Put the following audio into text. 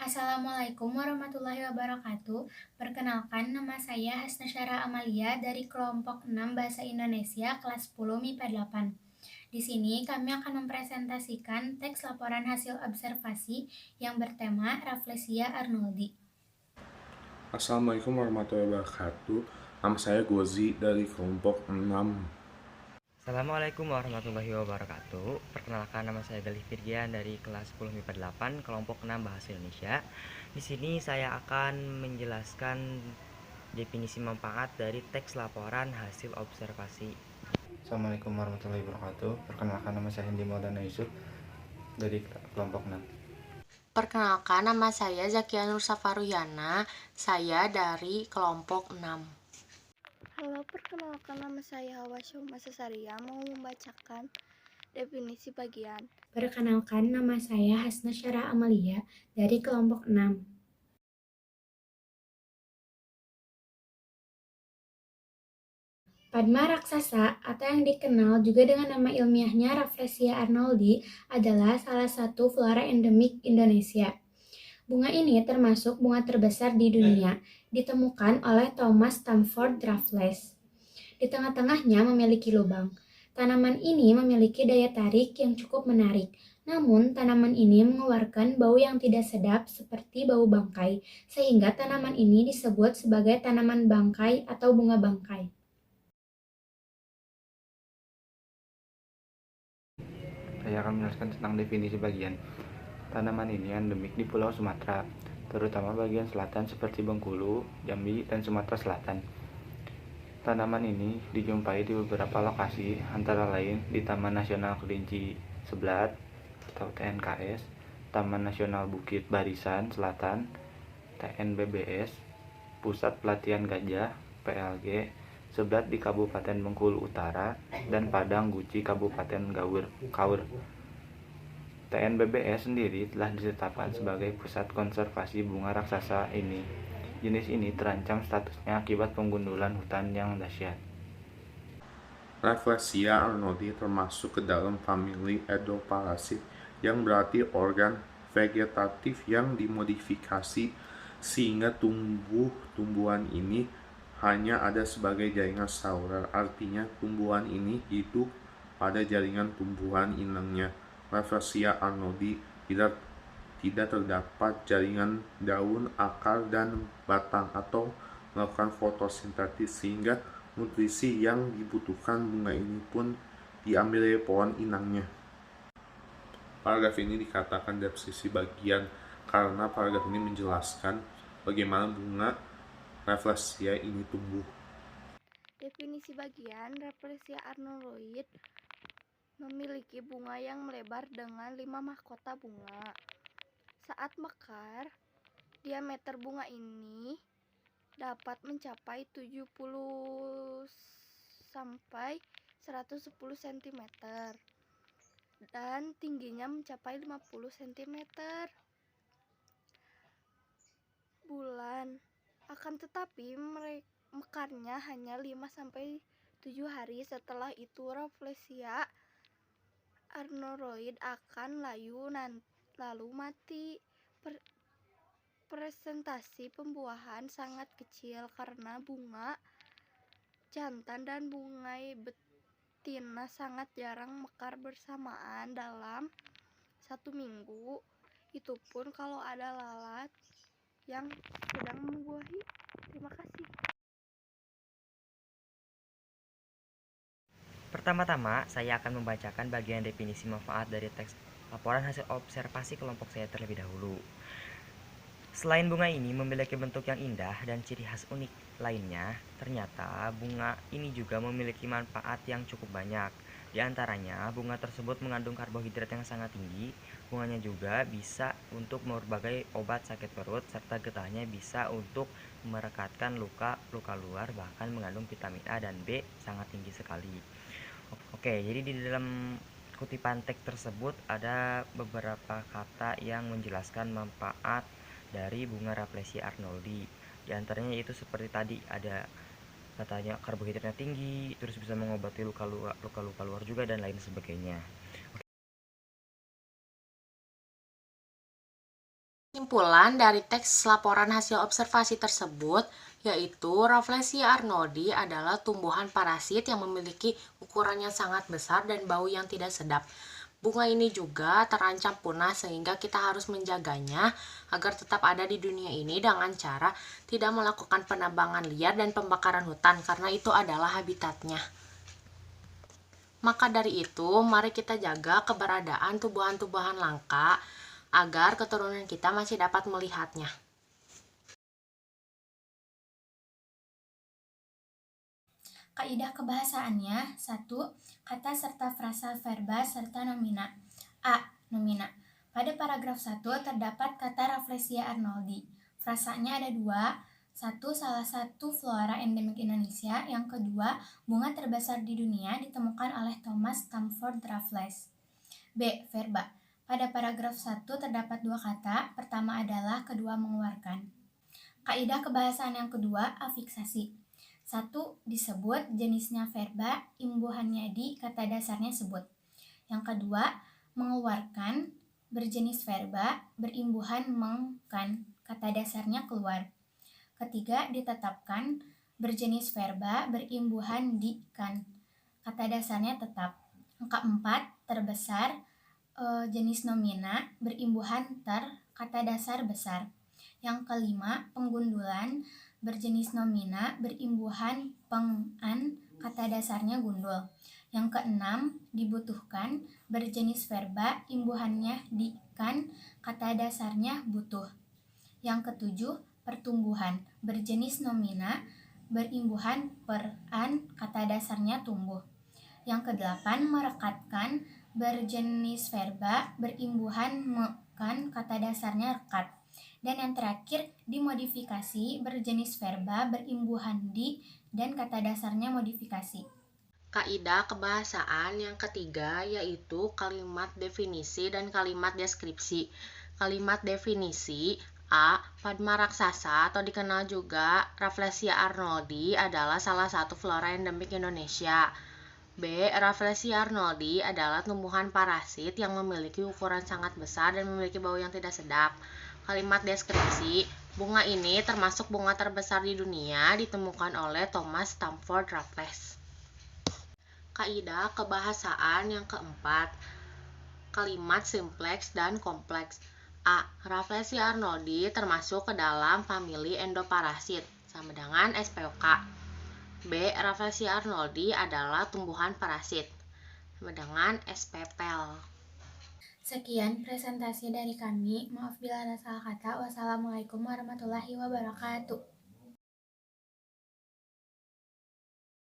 Assalamualaikum warahmatullahi wabarakatuh. Perkenalkan, nama saya Hasnasyara Amalia dari kelompok 6 Bahasa Indonesia kelas 10 MIPA 8. Di sini kami akan mempresentasikan teks laporan hasil observasi yang bertema Rafflesia arnoldi. Assalamualaikum warahmatullahi wabarakatuh. Nama saya Gozi dari kelompok 6. Assalamualaikum warahmatullahi wabarakatuh. Perkenalkan, nama saya Galih Firgian dari kelas 10 MIPA 8 kelompok 6 Bahasa Indonesia. Di sini saya akan menjelaskan definisi manfaat dari teks laporan hasil observasi. Assalamualaikum warahmatullahi wabarakatuh. Perkenalkan, nama saya Hendi Maulana Yusuf dari kelompok 6. Perkenalkan, nama saya Zakia Nur Safaruhyana, saya dari kelompok 6. Halo, perkenalkan, nama saya Hawa Syoma Sesaria, mau membacakan definisi bagian. Perkenalkan, nama saya Hasnasyara Amalia dari kelompok 6. Padma raksasa atau yang dikenal juga dengan nama ilmiahnya Rafflesia arnoldi adalah salah satu flora endemik Indonesia. Bunga ini termasuk bunga terbesar di dunia, ditemukan oleh Thomas Stamford Raffles. Di tengah-tengahnya memiliki lubang. Tanaman ini memiliki daya tarik yang cukup menarik, namun tanaman ini mengeluarkan bau yang tidak sedap seperti bau bangkai, sehingga tanaman ini disebut sebagai tanaman bangkai atau bunga bangkai. Saya akan menjelaskan tentang definisi bagian. Tanaman ini endemik di Pulau Sumatera, terutama bagian selatan seperti Bengkulu, Jambi, dan Sumatera Selatan. Tanaman ini dijumpai di beberapa lokasi, antara lain di Taman Nasional Kelinci Seblat atau TNKS, Taman Nasional Bukit Barisan Selatan (TNBBS), Pusat Pelatihan Gajah (PLG) Seblat di Kabupaten Bengkulu Utara, dan Padang Guci Kabupaten Kaur. TNBBS sendiri telah ditetapkan sebagai pusat konservasi bunga raksasa ini. Jenis ini terancam statusnya akibat penggundulan hutan yang dahsyat. Rafflesia arnoldi termasuk ke dalam famili Edoparasit yang berarti organ vegetatif yang dimodifikasi sehingga tumbuhan ini hanya ada sebagai jaringan saurer. Artinya tumbuhan ini hidup pada jaringan tumbuhan inangnya. Rafflesia arnoldi tidak terdapat jaringan daun, akar, dan batang atau melakukan fotosintesis, sehingga nutrisi yang dibutuhkan bunga ini pun diambil dari pohon inangnya. Paragraf ini dikatakan definisi bagian karena paragraf ini menjelaskan bagaimana bunga Rafflesia ini tumbuh. Definisi bagian, Rafflesia arnoldoid memiliki bunga yang melebar dengan 5 mahkota bunga. Saat mekar, diameter bunga ini dapat mencapai 70 sampai 110 cm dan tingginya mencapai 50 cm. Bulan. Akan tetapi mekarnya hanya 5 sampai 7 hari. Setelah itu Rafflesia arnoldoid akan layu lalu mati. Presentasi pembuahan sangat kecil karena bunga jantan dan bunga betina sangat jarang mekar bersamaan dalam 1 minggu. Itu pun kalau ada lalat yang sedang membuahi. Terima kasih. Pertama-tama, saya akan membacakan bagian definisi manfaat dari teks laporan hasil observasi kelompok saya terlebih dahulu. Selain bunga ini memiliki bentuk yang indah dan ciri khas unik lainnya, ternyata bunga ini juga memiliki manfaat yang cukup banyak. Di antaranya, bunga tersebut mengandung karbohidrat yang sangat tinggi. Bunganya juga bisa untuk berbagai obat sakit perut, serta getahnya bisa untuk merekatkan luka luar, bahkan mengandung vitamin A dan B sangat tinggi sekali. Oke, jadi di dalam kutipan teks tersebut ada beberapa kata yang menjelaskan manfaat dari bunga Rafflesia arnoldi. Di antaranya itu seperti tadi ada katanya karbohidratnya tinggi, terus bisa mengobati luka luar juga, dan lain sebagainya. Kesimpulan dari teks laporan hasil observasi tersebut yaitu Rafflesia arnoldi adalah tumbuhan parasit yang memiliki ukuran yang sangat besar dan bau yang tidak sedap. Bunga ini juga terancam punah sehingga kita harus menjaganya agar tetap ada di dunia ini dengan cara tidak melakukan penebangan liar dan pembakaran hutan karena itu adalah habitatnya. Maka dari itu, mari kita jaga keberadaan tumbuhan-tumbuhan langka agar keturunan kita masih dapat melihatnya. Kaidah kebahasaannya 1. Kata serta frasa verba serta nomina. A. Nomina. Pada paragraf 1 terdapat kata Rafflesia arnoldi. Frasanya ada 2. 1. Salah satu flora endemik Indonesia. Yang kedua, bunga terbesar di dunia ditemukan oleh Thomas Stamford Raffles. B. Verba. Pada paragraf 1 terdapat 2 kata. Pertama adalah, kedua mengeluarkan. Kaidah kebahasaan yang kedua, afiksasi. 1. Disebut jenisnya verba, imbuhannya di, kata dasarnya sebut. Yang kedua, mengeluarkan, berjenis verba, berimbuhan meng-kan, kata dasarnya keluar. Ketiga, ditetapkan, berjenis verba, berimbuhan di-kan, kata dasarnya tetap. Yang keempat, terbesar, jenis nomina, berimbuhan ter, kata dasar besar. Yang kelima, penggundulan, berjenis nomina, berimbuhan peng-an, kata dasarnya gundul. Yang keenam, dibutuhkan, berjenis verba, imbuhannya di-kan, kata dasarnya butuh. Yang ketujuh, pertumbuhan, berjenis nomina, berimbuhan per-an, kata dasarnya tumbuh. Yang kedelapan, merekatkan, berjenis verba, berimbuhan me-kan, kata dasarnya rekat. Dan yang terakhir, dimodifikasi, berjenis verba, berimbuhan di, dan kata dasarnya modifikasi. Kaidah kebahasaan yang ketiga yaitu kalimat definisi dan kalimat deskripsi. Kalimat definisi A. Padma raksasa atau dikenal juga Rafflesia arnoldi adalah salah satu flora endemik Indonesia. B. Rafflesia arnoldi adalah tumbuhan parasit yang memiliki ukuran sangat besar dan memiliki bau yang tidak sedap. Kalimat deskripsi, bunga ini termasuk bunga terbesar di dunia ditemukan oleh Thomas Stamford Raffles. Kaidah kebahasaan yang keempat, kalimat simpleks dan kompleks. A. Rafflesia arnoldi termasuk ke dalam famili endoparasit sama dengan SPOK. B. Rafflesia arnoldi adalah tumbuhan parasit sama dengan SPPL. Sekian presentasi dari kami. Maaf bila ada salah kata. Wassalamualaikum warahmatullahi wabarakatuh.